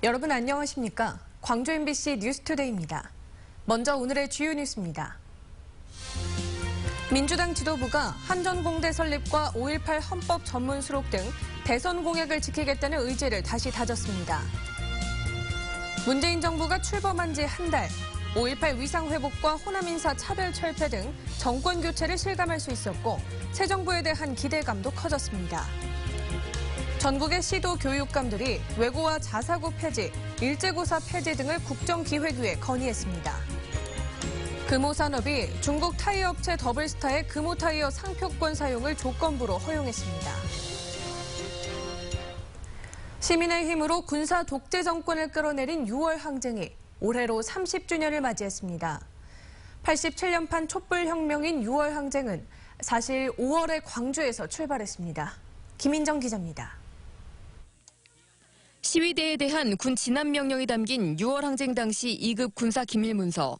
여러분 안녕하십니까? 광주 MBC 뉴스투데이입니다. 먼저 오늘의 주요 뉴스입니다. 민주당 지도부가 한전공대 설립과 5.18 헌법 전문 수록 등 대선 공약을 지키겠다는 의지를 다시 다졌습니다. 문재인 정부가 출범한 지 한 달, 5.18 위상회복과 호남인사 차별철폐 등 정권 교체를 실감할 수 있었고 새 정부에 대한 기대감도 커졌습니다. 전국의 시도 교육감들이 외고와 자사고 폐지, 일제고사 폐지 등을 국정기획위에 건의했습니다. 금호산업이 중국 타이어 업체 더블스타의 금호타이어 상표권 사용을 조건부로 허용했습니다. 시민의 힘으로 군사 독재 정권을 끌어내린 6월 항쟁이 올해로 30주년을 맞이했습니다. 87년판 촛불혁명인 6월 항쟁은 사실 5월에 광주에서 출발했습니다. 김인정 기자입니다. 시위대에 대한 군 진압 명령이 담긴 6월 항쟁 당시 2급 군사 기밀 문서.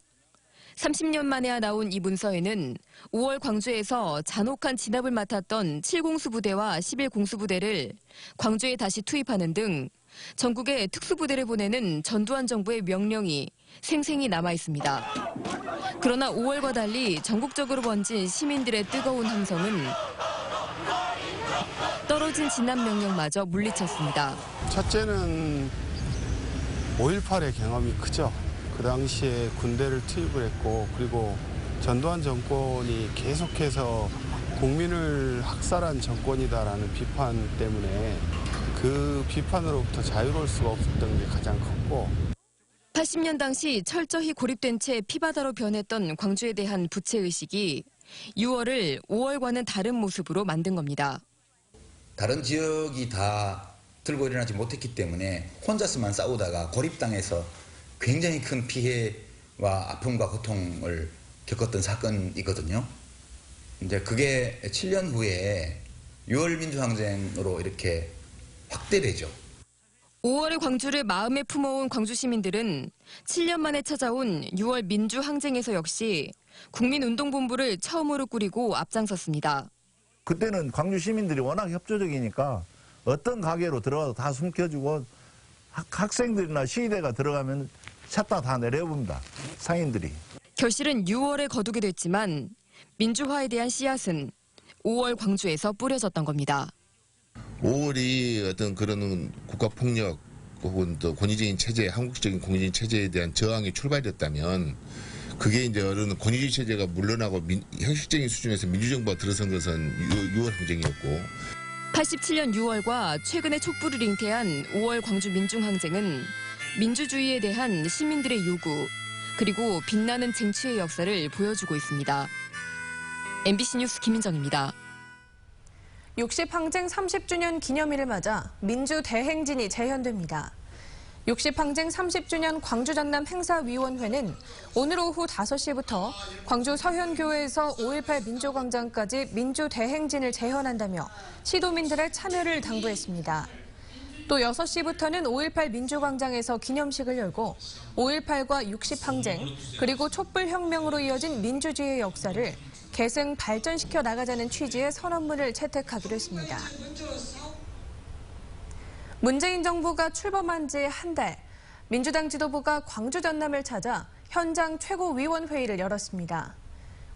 30년 만에야 나온 이 문서에는 5월 광주에서 잔혹한 진압을 맡았던 7공수 부대와 11공수 부대를 광주에 다시 투입하는 등 전국에 특수부대를 보내는 전두환 정부의 명령이 생생히 남아 있습니다. 그러나 5월과 달리 전국적으로 번진 시민들의 뜨거운 함성은 떨어진 진압 명령마저 물리쳤습니다. 첫째는 5.18의 경험이 크죠. 그 당시에 군대를 투입을 했고 그리고 전두환 정권이 계속해서 국민을 학살한 정권이다라는 비판 때문에 그 비판으로부터 자유로울 수가 없었던 게 가장 컸고 80년 당시 철저히 고립된 채 피바다로 변했던 광주에 대한 부채의식이 6월을 5월과는 다른 모습으로 만든 겁니다. 다른 지역이 다 들고 일어나지 못했기 때문에 혼자서만 싸우다가 고립당해서 굉장히 큰 피해와 아픔과 고통을 겪었던 사건이거든요. 이제 그게 7년 후에 6월 민주항쟁으로 이렇게 확대되죠. 5월의 광주를 마음에 품어온 광주 시민들은 7년 만에 찾아온 6월 민주항쟁에서 역시 국민운동본부를 처음으로 꾸리고 앞장섰습니다. 그때는 광주 시민들이 워낙 협조적이니까 어떤 가게로 들어가도 다 숨겨주고 학생들이나 시위대가 들어가면 샷다 다 내려봅니다. 상인들이. 결실은 6월에 거두게 됐지만 민주화에 대한 씨앗은 5월 광주에서 뿌려졌던 겁니다. 5월이 어떤 그런 국가폭력 혹은 또 권위적인 체제, 한국적인 권위적인 체제에 대한 저항의 출발이었다면 그게 이제 어느 권위주의 체제가 물러나고 형식적인 수준에서 민주정부가 들어선 것은 6월 항쟁이었고 87년 6월과 최근에 촛불을 잉태한 5월 광주 민중항쟁은 민주주의에 대한 시민들의 요구 그리고 빛나는 쟁취의 역사를 보여주고 있습니다. MBC 뉴스 김인정입니다. 60항쟁 30주년 기념일을 맞아 민주대행진이 재현됩니다. 60항쟁 30주년 광주 전남 행사위원회는 오늘 오후 5시부터 광주 서현교회에서 5.18 민주광장까지 민주대행진을 재현한다며 시도민들의 참여를 당부했습니다. 또 6시부터는 5.18 민주광장에서 기념식을 열고 5.18과 60항쟁 그리고 촛불혁명으로 이어진 민주주의의 역사를 계승 발전시켜 나가자는 취지의 선언문을 채택하기로 했습니다. 문재인 정부가 출범한 지 한 달, 민주당 지도부가 광주 전남을 찾아 현장 최고위원회의를 열었습니다.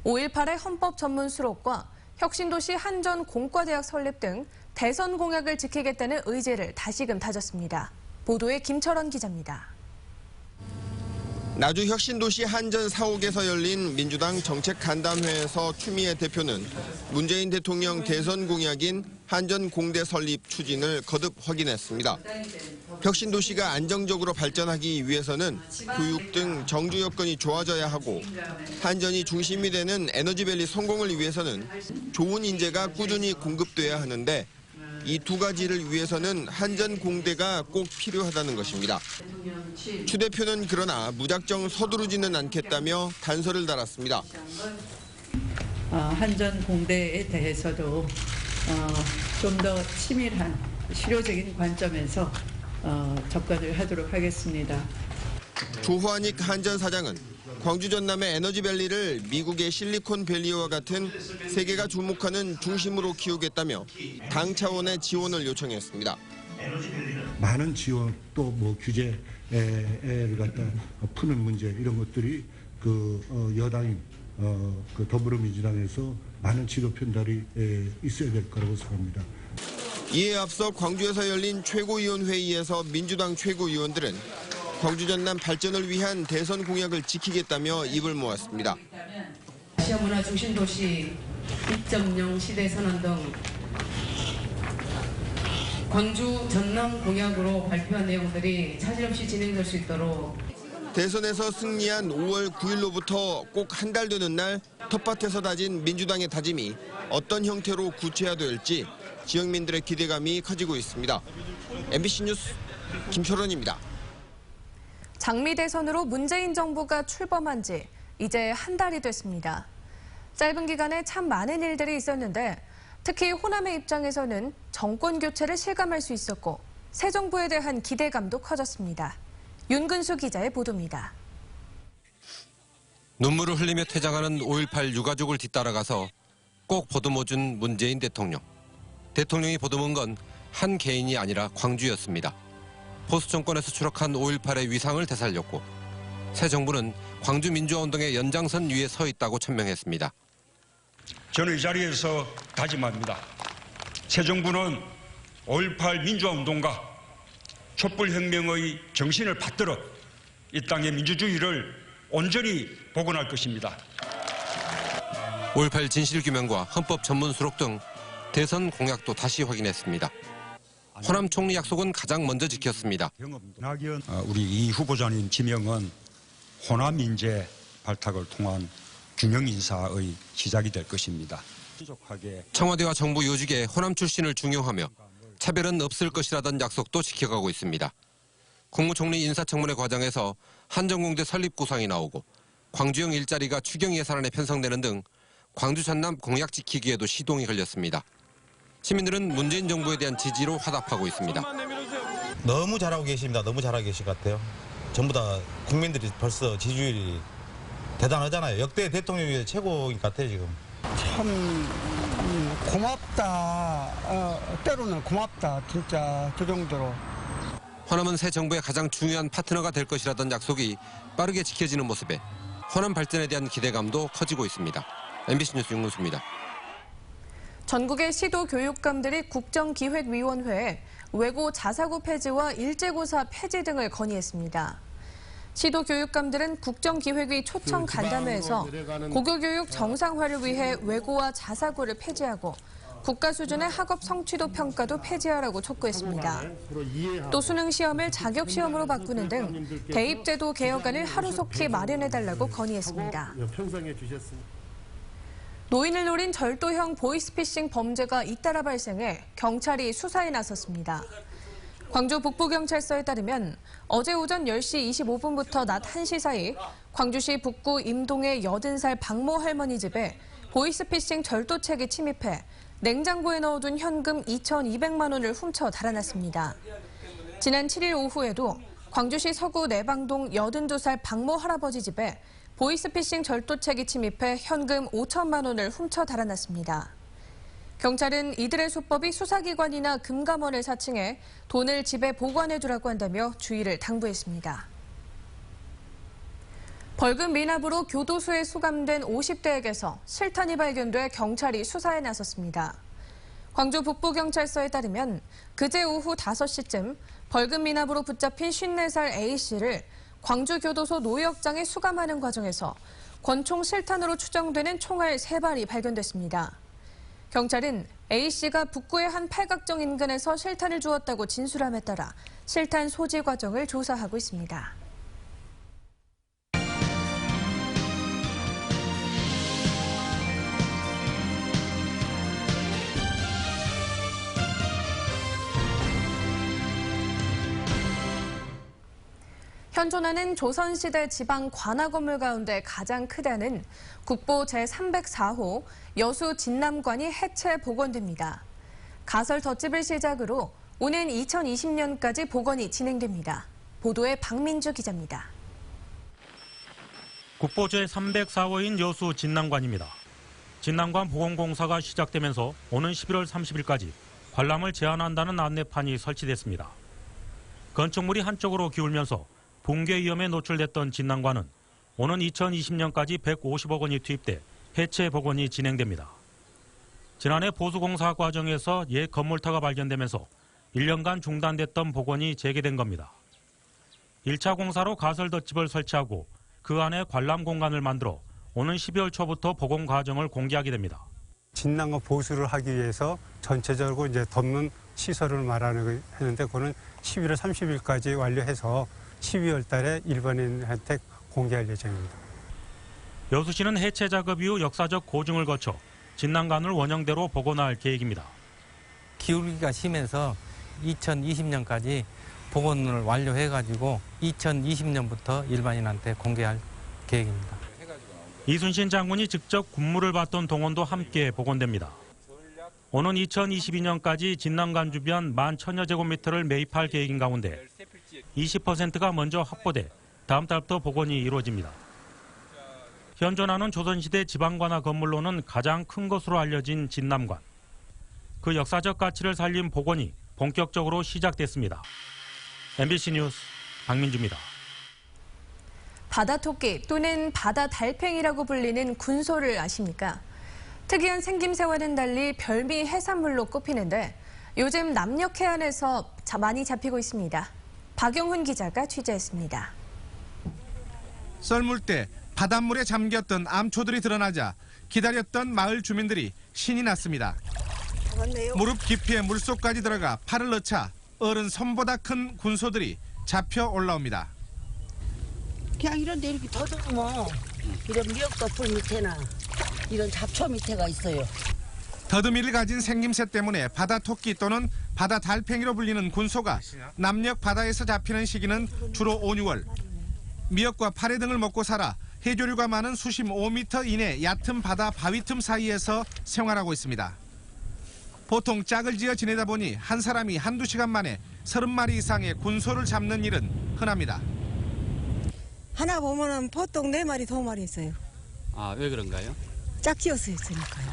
5.18의 헌법 전문 수록과 혁신도시 한전 공과대학 설립 등 대선 공약을 지키겠다는 의지를 다시금 다졌습니다. 보도에 김철원 기자입니다. 나주 혁신도시 한전 사옥에서 열린 민주당 정책간담회에서 추미애 대표는 문재인 대통령 대선 공약인 한전 공대 설립 추진을 거듭 확인했습니다. 혁신도시가 안정적으로 발전하기 위해서는 교육 등 정주 여건이 좋아져야 하고 한전이 중심이 되는 에너지밸리 성공을 위해서는 좋은 인재가 꾸준히 공급돼야 하는데 이 두 가지를 위해서는 한전 공대가 꼭 필요하다는 것입니다. 추 대표는 그러나 무작정 서두르지는 않겠다며 단서를 달았습니다. 한전 공대에 대해서도 좀 더 치밀한 실효적인 관점에서 접근을 하도록 하겠습니다. 조화닉 한전 사장은 광주 전남의 에너지밸리를 미국의 실리콘밸리와 같은 세계가 주목하는 중심으로 키우겠다며 당 차원의 지원을 요청했습니다. 많은 지원 또 뭐 규제를 갖다 푸는 문제 이런 것들이 그 여당인 그 더불어민주당에서 많은 지도 편달이 있어야 될 거라고 생각합니다. 이에 앞서 광주에서 열린 최고위원회의에서 민주당 최고위원들은 광주 전남 발전을 위한 대선 공약을 지키겠다며 입을 모았습니다. 아시아 문화 중심 도시 2.0 시대 선언 등 광주 전남 공약으로 발표한 내용들이 차질 없이 진행될 수 있도록 대선에서 승리한 5월 9일로부터 꼭 한 달 되는 날 텃밭에서 다진 민주당의 다짐이 어떤 형태로 구체화될지 지역민들의 기대감이 커지고 있습니다. MBC 뉴스 김철원입니다. 장미 대선으로 문재인 정부가 출범한 지 이제 한 달이 됐습니다. 짧은 기간에 참 많은 일들이 있었는데 특히 호남의 입장에서는 정권 교체를 실감할 수 있었고 새 정부에 대한 기대감도 커졌습니다. 윤근수 기자의 보도입니다. 눈물을 흘리며 퇴장하는 5.18 유가족을 뒤따라가서 꼭 보듬어준 문재인 대통령. 대통령이 보듬은 건 한 개인이 아니라 광주였습니다. 보수 정권에서 추락한 5.18의 위상을 되살렸고 새 정부는 광주 민주화운동의 연장선 위에 서 있다고 천명했습니다. 저는 이 자리에서 다짐합니다. 새 정부는 5.18 민주화운동과 촛불혁명의 정신을 받들어 이 땅의 민주주의를 온전히 복원할 것입니다. 5.18 진실규명과 헌법 전문 수록 등 대선 공약도 다시 확인했습니다. 호남 총리 약속은 가장 먼저 지켰습니다. 우리 이 후보자님 지명은 호남 인재 발탁을 통한 균형 인사의 시작이 될 것입니다. 청와대와 정부 요직에 호남 출신을 중용하며 차별은 없을 것이라던 약속도 지켜가고 있습니다. 국무총리 인사청문회 과정에서 한전공대 설립 구상이 나오고 광주형 일자리가 추경 예산안에 편성되는 등 광주 전남 공약 지키기에도 시동이 걸렸습니다. 시민들은 문재인 정부에 대한 지지로 화답하고 있습니다. 너무 잘하고 계십니다. 너무 잘하고 계신 것 같아요. 전부 다 국민들이 벌써 지지율이 대단하잖아요. 역대 대통령 중에 최고인 것 같아요, 지금. 참 고맙다. 때로는 고맙다. 진짜 그 정도로. 호남은 새 정부의 가장 중요한 파트너가 될 것이라던 약속이 빠르게 지켜지는 모습에 호남 발전에 대한 기대감도 커지고 있습니다. MBC 뉴스 윤근수입니다. 전국의 시도 교육감들이 국정기획위원회에 외고 자사고 폐지와 일제고사 폐지 등을 건의했습니다. 시도 교육감들은 국정기획위 초청 간담회에서 고교교육 정상화를 위해 외고와 자사고를 폐지하고 국가 수준의 학업 성취도 평가도 폐지하라고 촉구했습니다. 또 수능시험을 자격시험으로 바꾸는 등 대입제도 개혁안을 하루속히 마련해달라고 건의했습니다. 노인을 노린 절도형 보이스피싱 범죄가 잇따라 발생해 경찰이 수사에 나섰습니다. 광주 북부경찰서에 따르면 어제 오전 10시 25분부터 낮 1시 사이 광주시 북구 임동의 80살 박모 할머니 집에 보이스피싱 절도책이 침입해 냉장고에 넣어둔 현금 2,200만 원을 훔쳐 달아났습니다. 지난 7일 오후에도 광주시 서구 내방동 82살 박모 할아버지 집에 보이스피싱 절도책이 침입해 현금 5천만 원을 훔쳐 달아났습니다. 경찰은 이들의 수법이 수사기관이나 금감원을 사칭해 돈을 집에 보관해두라고 한다며 주의를 당부했습니다. 벌금 미납으로 교도소에 수감된 50대에게서 실탄이 발견돼 경찰이 수사에 나섰습니다. 광주 북부경찰서에 따르면 그제 오후 5시쯤 벌금 미납으로 붙잡힌 54살 A씨를 광주교도소 노역장에 수감하는 과정에서 권총 실탄으로 추정되는 총알 3발이 발견됐습니다. 경찰은 A씨가 북구의 한 팔각정 인근에서 실탄을 주었다고 진술함에 따라 실탄 소지 과정을 조사하고 있습니다. 현존하는 조선시대 지방 관아 건물 가운데 가장 크다는 국보 제304호 여수 진남관이 해체 복원됩니다. 가설 덧집을 시작으로 오는 2020년까지 복원이 진행됩니다. 보도에 박민주 기자입니다. 국보 제304호인 여수 진남관입니다. 진남관 복원공사가 시작되면서 오는 11월 30일까지 관람을 제한한다는 안내판이 설치됐습니다. 건축물이 한쪽으로 기울면서 붕괴 위험에 노출됐던 진난관은 오는 2020년까지 150억 원이 투입돼 해체 복원이 진행됩니다. 지난해 보수공사 과정에서 옛 건물타가 발견되면서 1년간 중단됐던 복원이 재개된 겁니다. 1차 공사로 가설 덧집을 설치하고 그 안에 관람 공간을 만들어 오는 12월 초부터 복원 과정을 공개하게 됩니다. 진난관 보수를 하기 위해서 전체적으로 이제 덮는 시설을 말하는 했는데 그거는 11월 30일까지 완료해서 12월 달에 일반인한테 공개할 예정입니다. 여수시는 해체 작업 이후 역사적 고증을 거쳐 진난관을 원형대로 복원할 계획입니다. 기울기가 심해서 2020년까지 복원을 완료해가지고 2020년부터 일반인한테 공개할 계획입니다. 이순신 장군이 직접 군무를 받던 동원도 함께 복원됩니다. 오는 2022년까지 진난관 주변 11,000여 제곱미터를 매입할 계획인 가운데 20%가 먼저 확보돼 다음 달부터 복원이 이루어집니다. 현존하는 조선시대 지방관화 건물로는 가장 큰 것으로 알려진 진남관. 그 역사적 가치를 살린 복원이 본격적으로 시작됐습니다. MBC 뉴스 박민주입니다. 바다토끼 또는 바다달팽이라고 불리는 군소를 아십니까? 특이한 생김새와는 달리 별미 해산물로 꼽히는데 요즘 남녘 해안에서 많이 잡히고 있습니다. 박영훈 기자가 취재했습니다. 썰물 때 바닷물에 잠겼던 암초들이 드러나자 기다렸던 마을 주민들이 신이 났습니다. 무릎 깊이의 물속까지 들어가 팔을 넣자 어른 손보다 큰 군소들이 잡혀 올라옵니다. 그냥 이런 데 이렇게 더듬으면 이런 미역덮을 밑에나 이런 잡초 밑에가 있어요. 더듬이를 가진 생김새 때문에 바다토끼 또는 바다달팽이로 불리는 군소가 남녘 바다에서 잡히는 시기는 주로 5, 6월. 미역과 파래 등을 먹고 살아 해조류가 많은 수심 5m 이내 얕은 바다 바위 틈 사이에서 생활하고 있습니다. 보통 짝을 지어 지내다 보니 한 사람이 한두 시간 만에 30마리 이상의 군소를 잡는 일은 흔합니다. 하나 보면은 보통 4마리, 2마리 있어요. 아, 왜 그런가요? 짝지어서 있으니까요.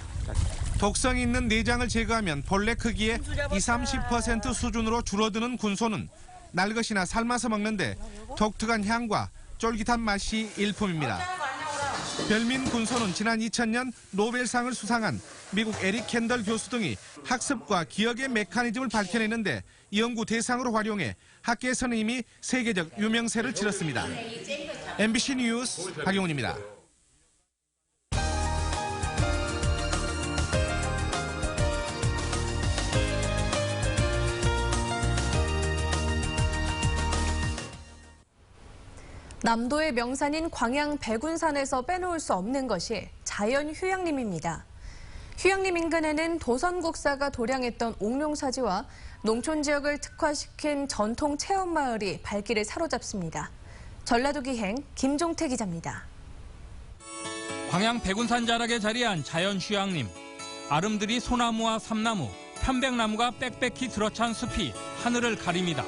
독성이 있는 내장을 제거하면 본래 크기의 20-30% 수준으로 줄어드는 군소는 날것이나 삶아서 먹는데 독특한 향과 쫄깃한 맛이 일품입니다. 별민 군소는 지난 2000년 노벨상을 수상한 미국 에릭 캔덜 교수 등이 학습과 기억의 메커니즘을 밝혀내는데 연구 대상으로 활용해 학계에서는 이미 세계적 유명세를 치렀습니다. MBC 뉴스 박용훈입니다. 남도의 명산인 광양 백운산에서 빼놓을 수 없는 것이 자연 휴양림입니다. 휴양림 인근에는 도선국사가 도량했던 옥룡사지와 농촌 지역을 특화시킨 전통 체험마을이 발길을 사로잡습니다. 전라도 기행 김종태 기자입니다. 광양 백운산 자락에 자리한 자연 휴양림. 아름드리 소나무와 삼나무, 편백나무가 빽빽히 들어찬 숲이 하늘을 가립니다.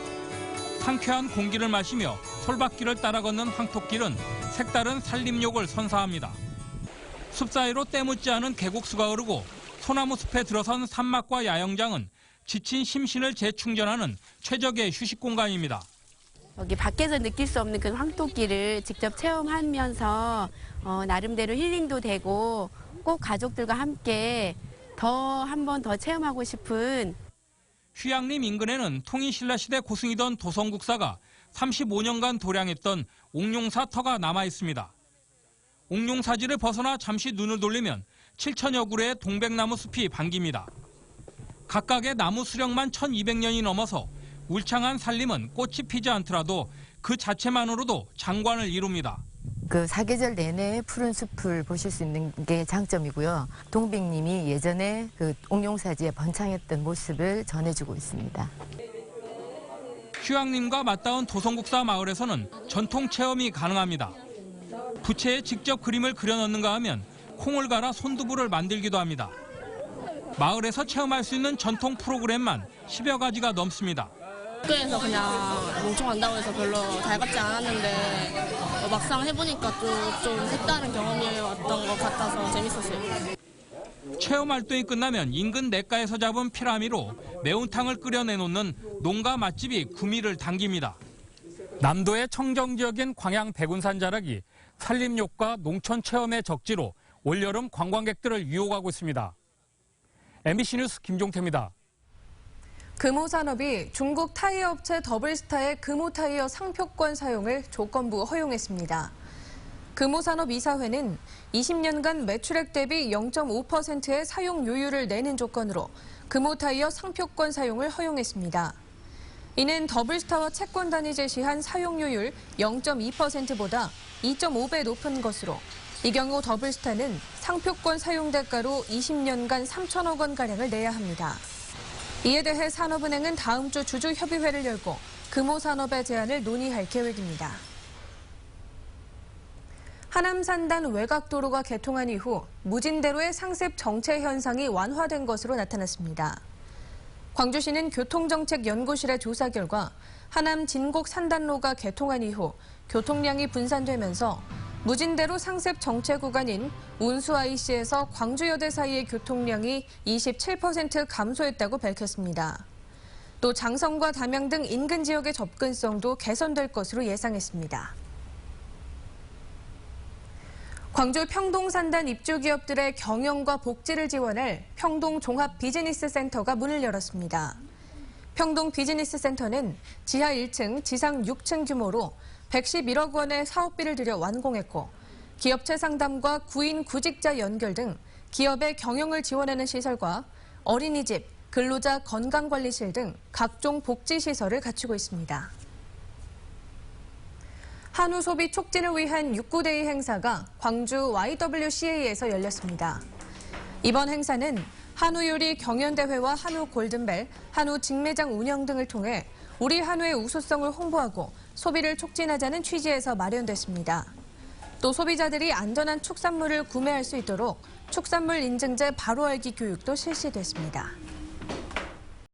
상쾌한 공기를 마시며 솔밭길을 따라 걷는 황토길은 색다른 산림욕을 선사합니다. 숲 사이로 때묻지 않은 계곡수가 흐르고 소나무 숲에 들어선 산막과 야영장은 지친 심신을 재충전하는 최적의 휴식 공간입니다. 여기 밖에서 느낄 수 없는 그 황토길을 직접 체험하면서 나름대로 힐링도 되고 꼭 가족들과 함께 한 번 더 체험하고 싶은 휴양림 인근에는 통일신라시대 고승이던 도성국사가 35년간 도량했던 옥룡사 터가 남아 있습니다. 옥룡사지를 벗어나 잠시 눈을 돌리면 7천여 그루의 동백나무 숲이 반깁니다. 각각의 나무 수령만 1200년이 넘어서 울창한 산림은 꽃이 피지 않더라도 그 자체만으로도 장관을 이룹니다. 그 사계절 내내 푸른 숲을 보실 수 있는 게 장점이고요. 동백님이 예전에 그 옥룡사지에 번창했던 모습을 전해주고 있습니다. 휴양림과 맞닿은 도성국사 마을에서는 전통 체험이 가능합니다. 부채에 직접 그림을 그려넣는가 하면 콩을 갈아 손두부를 만들기도 합니다. 마을에서 체험할 수 있는 전통 프로그램만 10여 가지가 넘습니다. 학교에서 그냥 농촌 간다고 해서 별로 달갑지 않았는데 막상 해보니까 좀 색다른 경험이었던 것 같아서 재밌었어요. 체험 활동이 끝나면 인근 냇가에서 잡은 피라미로 매운탕을 끓여내놓는 농가 맛집이 구미를 당깁니다. 남도의 청정 지역인 광양 백운산 자락이 산림욕과 농촌 체험의 적지로 올여름 관광객들을 유혹하고 있습니다. MBC 뉴스 김종태입니다. 금호산업이 중국 타이어 업체 더블스타의 금호타이어 상표권 사용을 조건부 허용했습니다. 금호산업 이사회는 20년간 매출액 대비 0.5%의 사용료율을 내는 조건으로 금호타이어 상표권 사용을 허용했습니다. 이는 더블스타와 채권단이 제시한 사용료율 0.2%보다 2.5배 높은 것으로 이 경우 더블스타는 상표권 사용 대가로 20년간 3천억 원가량을 내야 합니다. 이에 대해 산업은행은 다음 주 주주협의회를 열고 금호산업의 제안을 논의할 계획입니다. 하남산단 외곽도로가 개통한 이후 무진대로의 상습 정체 현상이 완화된 것으로 나타났습니다. 광주시는 교통정책연구실의 조사 결과 하남 진곡 산단로가 개통한 이후 교통량이 분산되면서 무진대로 상습 정체 구간인 운수 IC에서 광주여대 사이의 교통량이 27% 감소했다고 밝혔습니다. 또 장성과 담양 등 인근 지역의 접근성도 개선될 것으로 예상했습니다. 광주 평동산단 입주기업들의 경영과 복지를 지원할 평동종합비즈니스센터가 문을 열었습니다. 평동비즈니스센터는 지하 1층, 지상 6층 규모로 111억 원의 사업비를 들여 완공했고 기업체 상담과 구인 구직자 연결 등 기업의 경영을 지원하는 시설과 어린이집, 근로자 건강관리실 등 각종 복지시설을 갖추고 있습니다. 한우 소비 촉진을 위한 6구대의 행사가 광주 YWCA에서 열렸습니다. 이번 행사는 한우 요리 경연대회와 한우 골든벨, 한우 직매장 운영 등을 통해 우리 한우의 우수성을 홍보하고 소비를 촉진하자는 취지에서 마련됐습니다. 또 소비자들이 안전한 축산물을 구매할 수 있도록 축산물 인증제 바로 알기 교육도 실시됐습니다.